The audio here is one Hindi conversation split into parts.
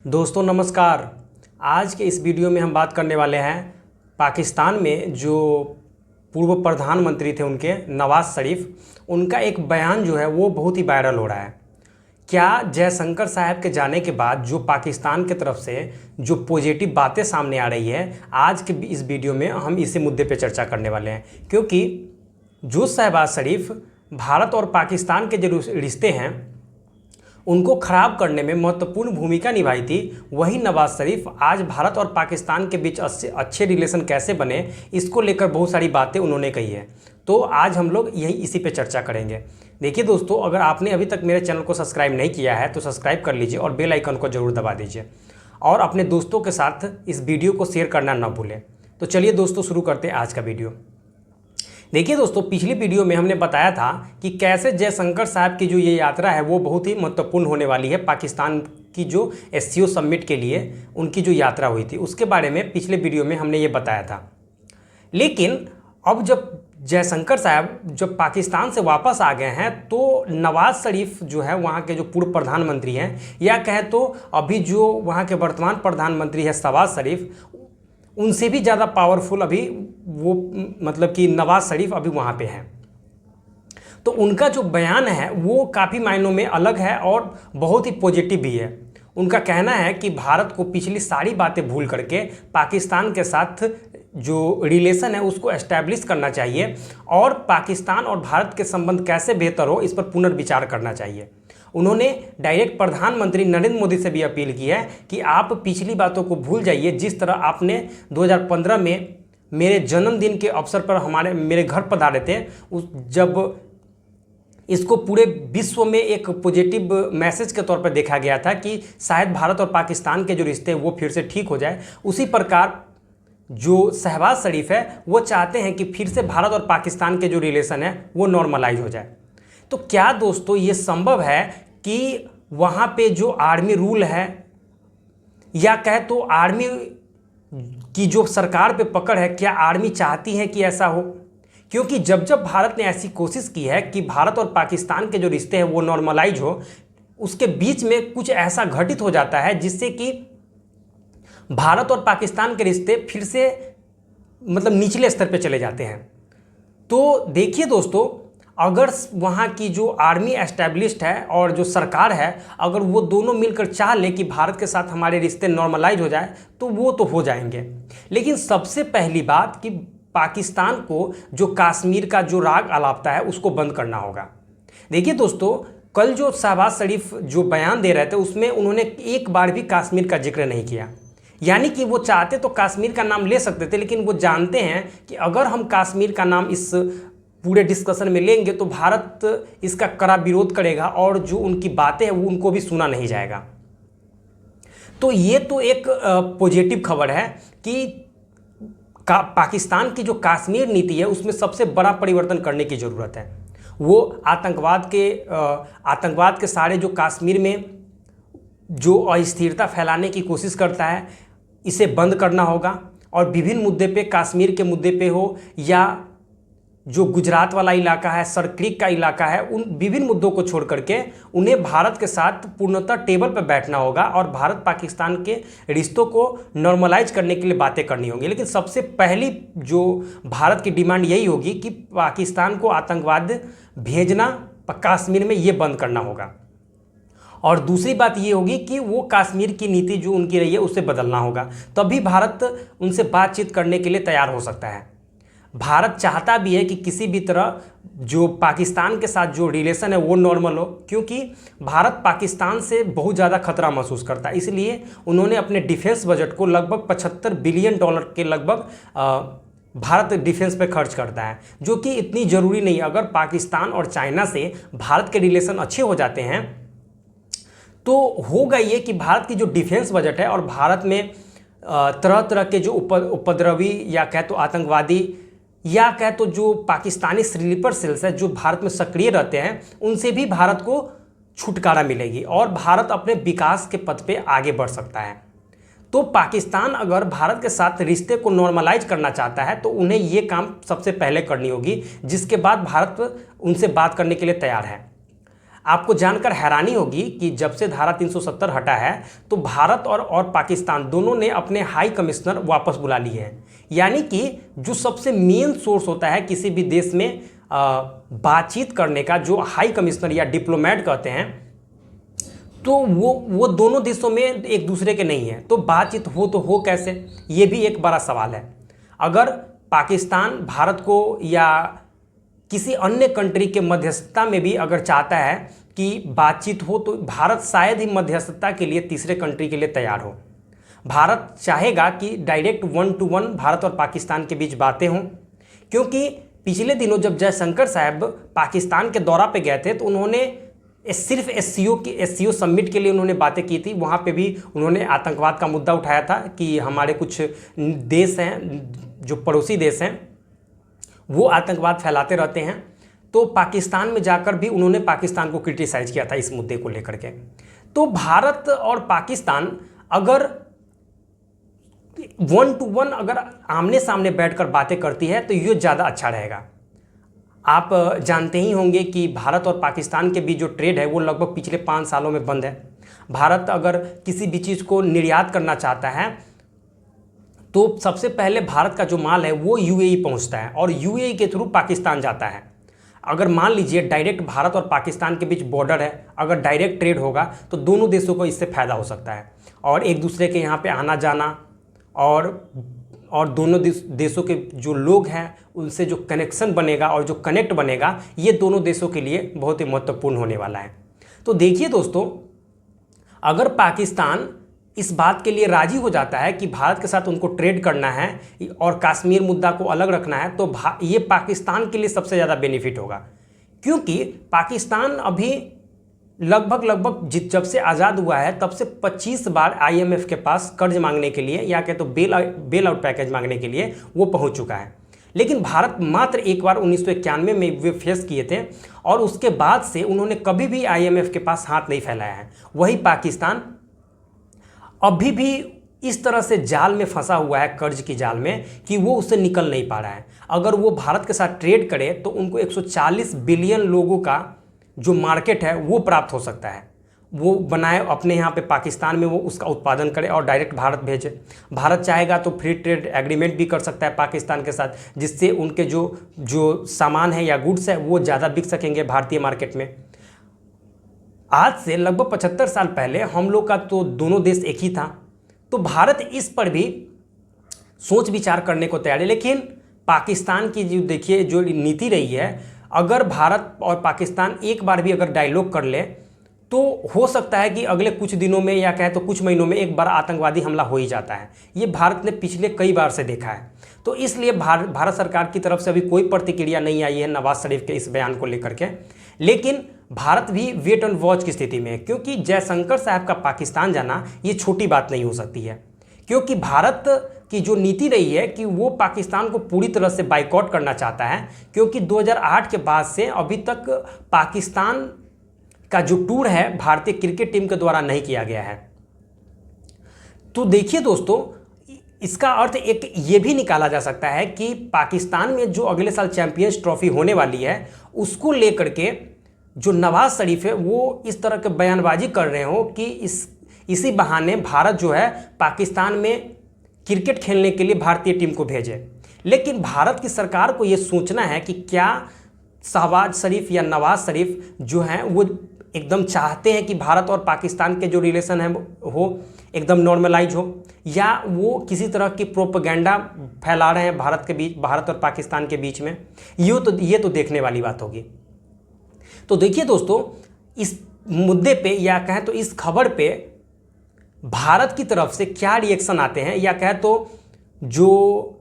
दोस्तों नमस्कार। आज के इस वीडियो में हम बात करने वाले हैं पाकिस्तान में जो पूर्व प्रधानमंत्री थे उनके नवाज शरीफ, उनका एक बयान जो है वो बहुत ही वायरल हो रहा है। क्या जयशंकर साहब के जाने के बाद जो पाकिस्तान की तरफ से जो पॉजिटिव बातें सामने आ रही है, आज के इस वीडियो में हम इसी मुद्दे पे चर्चा करने वाले हैं। क्योंकि जो शहबाज शरीफ भारत और पाकिस्तान के जो रिश्ते हैं उनको ख़राब करने में महत्वपूर्ण भूमिका निभाई थी, वही नवाज शरीफ आज भारत और पाकिस्तान के बीच अच्छे रिलेशन कैसे बने, इसको लेकर बहुत सारी बातें उन्होंने कही है। तो आज हम लोग इसी पे चर्चा करेंगे। देखिए दोस्तों, अगर आपने अभी तक मेरे चैनल को सब्सक्राइब नहीं किया है तो सब्सक्राइब कर लीजिए और बेल आइकन को ज़रूर दबा दीजिए और अपने दोस्तों के साथ इस वीडियो को शेयर करना ना भूलें। तो चलिए दोस्तों, शुरू करते हैं आज का वीडियो। देखिए दोस्तों, पिछली वीडियो में हमने बताया था कि कैसे जयशंकर साहब की जो ये यात्रा है वो बहुत ही महत्वपूर्ण होने वाली है। पाकिस्तान की जो एससीओ समिट के लिए उनकी जो यात्रा हुई थी उसके बारे में पिछले वीडियो में हमने ये बताया था। लेकिन अब जब जयशंकर साहब जब पाकिस्तान से वापस आ गए हैं तो नवाज शरीफ जो है वहाँ के जो पूर्व प्रधानमंत्री हैं, या कहें तो अभी जो वहाँ के वर्तमान प्रधानमंत्री है शहबाज शरीफ, उनसे भी ज़्यादा पावरफुल अभी वो मतलब कि नवाज शरीफ अभी वहाँ पे हैं। तो उनका जो बयान है वो काफ़ी मायनों में अलग है और बहुत ही पॉजिटिव भी है। उनका कहना है कि भारत को पिछली सारी बातें भूल करके पाकिस्तान के साथ जो रिलेशन है उसको एस्टैब्लिश करना चाहिए और पाकिस्तान और भारत के संबंध कैसे बेहतर हो इस पर पुनर्विचार करना चाहिए। उन्होंने डायरेक्ट प्रधानमंत्री नरेंद्र मोदी से भी अपील की है कि आप पिछली बातों को भूल जाइए। जिस तरह आपने 2015 में मेरे जन्मदिन के अवसर पर मेरे घर पधारे थे, जब इसको पूरे विश्व में एक पॉजिटिव मैसेज के तौर पर देखा गया था कि शायद भारत और पाकिस्तान के जो रिश्ते हैं वो फिर से ठीक हो जाए, उसी प्रकार जो शहबाज शरीफ है वो चाहते हैं कि फिर से भारत और पाकिस्तान के जो रिलेशन है वो नॉर्मलाइज हो जाए। तो क्या दोस्तों ये संभव है कि वहाँ पे जो आर्मी रूल है, या कहे तो आर्मी की जो सरकार पे पकड़ है, क्या आर्मी चाहती है कि ऐसा हो? क्योंकि जब जब भारत ने ऐसी कोशिश की है कि भारत और पाकिस्तान के जो रिश्ते हैं वो नॉर्मलाइज हो, उसके बीच में कुछ ऐसा घटित हो जाता है जिससे कि भारत और पाकिस्तान के रिश्ते फिर से मतलब निचले स्तर पे चले जाते हैं। तो देखिए दोस्तों, अगर वहाँ की जो आर्मी एस्टैब्लिश्ड है और जो सरकार है, अगर वो दोनों मिलकर चाह लें कि भारत के साथ हमारे रिश्ते नॉर्मलाइज हो जाए तो वो तो हो जाएंगे। लेकिन सबसे पहली बात कि पाकिस्तान को जो कश्मीर का जो राग अलापता है उसको बंद करना होगा। देखिए दोस्तों, कल जो शहबाज शरीफ जो बयान दे रहे थे उसमें उन्होंने एक बार भी कश्मीर का जिक्र नहीं किया। यानी कि वो चाहते तो कश्मीर का नाम ले सकते थे, लेकिन वो जानते हैं कि अगर हम कश्मीर का नाम इस पूरे डिस्कशन में लेंगे तो भारत इसका कड़ा विरोध करेगा और जो उनकी बातें हैं वो उनको भी सुना नहीं जाएगा। तो ये तो एक पॉजिटिव खबर है कि पाकिस्तान की जो कश्मीर नीति है उसमें सबसे बड़ा परिवर्तन करने की ज़रूरत है। वो आतंकवाद के सारे जो कश्मीर में जो अस्थिरता फैलाने की कोशिश करता है, इसे बंद करना होगा। और विभिन्न मुद्दे पे, कश्मीर के मुद्दे पे हो या जो गुजरात वाला इलाका है, सरक्रिक का इलाका है, उन विभिन्न मुद्दों को छोड़ करके उन्हें भारत के साथ पूर्णतः टेबल पर बैठना होगा और भारत पाकिस्तान के रिश्तों को नॉर्मलाइज करने के लिए बातें करनी होंगी। लेकिन सबसे पहली जो भारत की डिमांड यही होगी कि पाकिस्तान को आतंकवाद भेजना कश्मीर में ये बंद करना होगा। और दूसरी बात ये होगी कि वो कश्मीर की नीति जो उनकी रही है उसे बदलना होगा, तभी भारत उनसे बातचीत करने के लिए तैयार हो सकता है। भारत चाहता भी है कि किसी भी तरह जो पाकिस्तान के साथ जो रिलेशन है वो नॉर्मल हो, क्योंकि भारत पाकिस्तान से बहुत ज़्यादा खतरा महसूस करता है। इसलिए उन्होंने अपने डिफेंस बजट को लगभग $75 बिलियन के लगभग भारत डिफेंस पे खर्च करता है, जो कि इतनी ज़रूरी नहीं है। अगर पाकिस्तान और चाइना से भारत के रिलेशन अच्छे हो जाते हैं तो होगा ये कि भारत की जो डिफेंस बजट है और भारत में तरह तरह के जो उपद्रवी या कह तो आतंकवादी या कह तो जो पाकिस्तानी स्लीपर सेल्स है जो भारत में सक्रिय रहते हैं, उनसे भी भारत को छुटकारा मिलेगी और भारत अपने विकास के पथ पे आगे बढ़ सकता है। तो पाकिस्तान अगर भारत के साथ रिश्ते को नॉर्मलाइज करना चाहता है तो उन्हें ये काम सबसे पहले करनी होगी, जिसके बाद भारत उनसे बात करने के लिए तैयार है। आपको जानकर हैरानी होगी कि जब से धारा 370 हटा है तो भारत और पाकिस्तान दोनों ने अपने हाई कमिश्नर वापस बुला लिए हैं। यानी कि जो सबसे मेन सोर्स होता है किसी भी देश में बातचीत करने का, जो हाई कमिश्नर या डिप्लोमेट कहते हैं, तो वो दोनों देशों में एक दूसरे के नहीं है। तो बातचीत तो हो कैसे, ये भी एक बड़ा सवाल है। अगर पाकिस्तान भारत को या किसी अन्य कंट्री के मध्यस्थता में भी अगर चाहता है कि बातचीत हो, तो भारत शायद ही मध्यस्थता के लिए तीसरे कंट्री के लिए तैयार हो। भारत चाहेगा कि डायरेक्ट 1 to 1 भारत और पाकिस्तान के बीच बातें हों, क्योंकि पिछले दिनों जब जयशंकर साहब पाकिस्तान के दौरा पे गए थे तो उन्होंने सिर्फ एससीओ समिट के लिए उन्होंने बातें की थी। वहाँ पे भी उन्होंने आतंकवाद का मुद्दा उठाया था कि हमारे कुछ देश हैं, जो पड़ोसी देश हैं, वो आतंकवाद फैलाते रहते हैं। तो पाकिस्तान में जाकर भी उन्होंने पाकिस्तान को क्रिटिसाइज किया था इस मुद्दे को लेकर के। तो भारत और पाकिस्तान अगर 1 to 1 अगर आमने सामने बैठकर बातें करती है तो ये ज़्यादा अच्छा रहेगा। आप जानते ही होंगे कि भारत और पाकिस्तान के बीच जो ट्रेड है वो लगभग पिछले 5 सालों में बंद है। भारत अगर किसी भी चीज़ को निर्यात करना चाहता है तो सबसे पहले भारत का जो माल है वो यूएई पहुंचता है और यूएई के थ्रू पाकिस्तान जाता है। अगर मान लीजिए डायरेक्ट भारत और पाकिस्तान के बीच बॉर्डर है, अगर डायरेक्ट ट्रेड होगा तो दोनों देशों को इससे फ़ायदा हो सकता है और एक दूसरे के यहाँ पे आना जाना और दोनों देशों के जो लोग हैं उनसे जो कनेक्शन बनेगा और जो कनेक्ट बनेगा, ये दोनों देशों के लिए बहुत ही महत्वपूर्ण होने वाला है। तो देखिए दोस्तों, अगर पाकिस्तान इस बात के लिए राजी हो जाता है कि भारत के साथ उनको ट्रेड करना है और कश्मीर मुद्दा को अलग रखना है, तो ये पाकिस्तान के लिए सबसे ज़्यादा बेनिफिट होगा, क्योंकि पाकिस्तान अभी लगभग जब से आज़ाद हुआ है तब से 25 बार आईएमएफ के पास कर्ज मांगने के लिए या कहे तो बेल आउट पैकेज मांगने के लिए वो पहुंच चुका है। लेकिन भारत मात्र एक बार 1991 में वे फेस किए थे और उसके बाद से उन्होंने कभी भी आईएमएफ के पास हाथ नहीं फैलाया है। वही पाकिस्तान अभी भी इस तरह से जाल में फंसा हुआ है, कर्ज की जाल में, कि वो उससे निकल नहीं पा रहा है। अगर वो भारत के साथ ट्रेड करे तो उनको 140 बिलियन लोगों का जो मार्केट है वो प्राप्त हो सकता है। वो बनाए अपने यहाँ पे पाकिस्तान में, वो उसका उत्पादन करे और डायरेक्ट भारत भेजे। भारत चाहेगा तो फ्री ट्रेड एग्रीमेंट भी कर सकता है पाकिस्तान के साथ, जिससे उनके जो सामान है या गुड्स है वो ज़्यादा बिक सकेंगे भारतीय मार्केट में। आज से लगभग 75 साल पहले हम लोग का तो दोनों देश एक ही था, तो भारत इस पर भी सोच विचार करने को तैयार है। लेकिन पाकिस्तान की जो देखिए जो नीति रही है, अगर भारत और पाकिस्तान एक बार भी अगर डायलॉग कर ले तो हो सकता है कि अगले कुछ दिनों में या कहे तो कुछ महीनों में एक बार आतंकवादी हमला हो ही जाता है। ये भारत ने पिछले कई बार से देखा है। तो इसलिए भारत सरकार की तरफ से अभी कोई प्रतिक्रिया नहीं आई है नवाज शरीफ के इस बयान को लेकर के। लेकिन भारत भी वेट एंड वॉच की स्थिति में है, क्योंकि जयशंकर साहब का पाकिस्तान जाना ये छोटी बात नहीं हो सकती है, क्योंकि भारत की जो नीति रही है कि वो पाकिस्तान को पूरी तरह से बाइकआउट करना चाहता है, क्योंकि 2008 के बाद से अभी तक पाकिस्तान का जो टूर है भारतीय क्रिकेट टीम के द्वारा नहीं किया गया है। तो देखिए दोस्तों, इसका अर्थ एक ये भी निकाला जा सकता है कि पाकिस्तान में जो अगले साल चैंपियंस ट्रॉफी होने वाली है उसको लेकर के जो नवाज शरीफ है वो इस तरह के बयानबाजी कर रहे हो कि इसी बहाने भारत जो है पाकिस्तान में क्रिकेट खेलने के लिए भारतीय टीम को भेजे। लेकिन भारत की सरकार को ये सोचना है कि क्या शहबाज शरीफ या नवाज शरीफ जो हैं वो एकदम चाहते हैं कि भारत और पाकिस्तान के जो रिलेशन है हो एकदम नॉर्मलाइज हो, या वो किसी तरह की प्रोपेगेंडा फैला रहे हैं भारत और पाकिस्तान के बीच में। ये तो देखने वाली बात होगी। तो देखिए दोस्तों, इस मुद्दे पे या कहें तो इस खबर पे भारत की तरफ से क्या रिएक्शन आते हैं, या कहें तो जो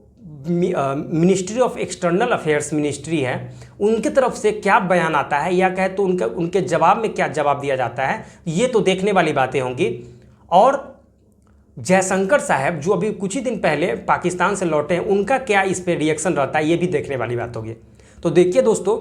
ministry of external affairs ministry है उनकी तरफ से क्या बयान आता है, या कहें तो उनके जवाब में क्या जवाब दिया जाता है, ये तो देखने वाली बातें होंगी। और जयशंकर साहब जो अभी कुछ ही दिन पहले पाकिस्तान से लौटे हैं, उनका क्या इस पर रिएक्शन रहता है, ये भी देखने वाली बात होगी। तो देखिए दोस्तों,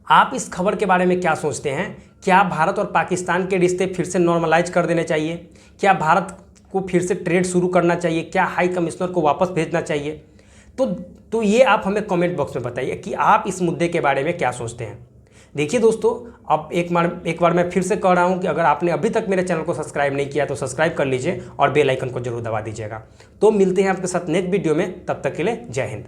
आप इस खबर के बारे में क्या सोचते हैं? क्या भारत और पाकिस्तान के रिश्ते फिर से नॉर्मलाइज कर देने चाहिए? क्या भारत को फिर से ट्रेड शुरू करना चाहिए? क्या हाई कमिश्नर को वापस भेजना चाहिए? तो ये आप हमें कमेंट बॉक्स में बताइए कि आप इस मुद्दे के बारे में क्या सोचते हैं। देखिए दोस्तों, अब एक बार मैं फिर से कह रहा हूं कि अगर आपने अभी तक मेरे चैनल को सब्सक्राइब नहीं किया तो सब्सक्राइब कर लीजिए और बेल आइकन को जरूर दबा दीजिएगा। तो मिलते हैं आपके साथ नेक्स्ट वीडियो में, तब तक के लिए जय हिंद।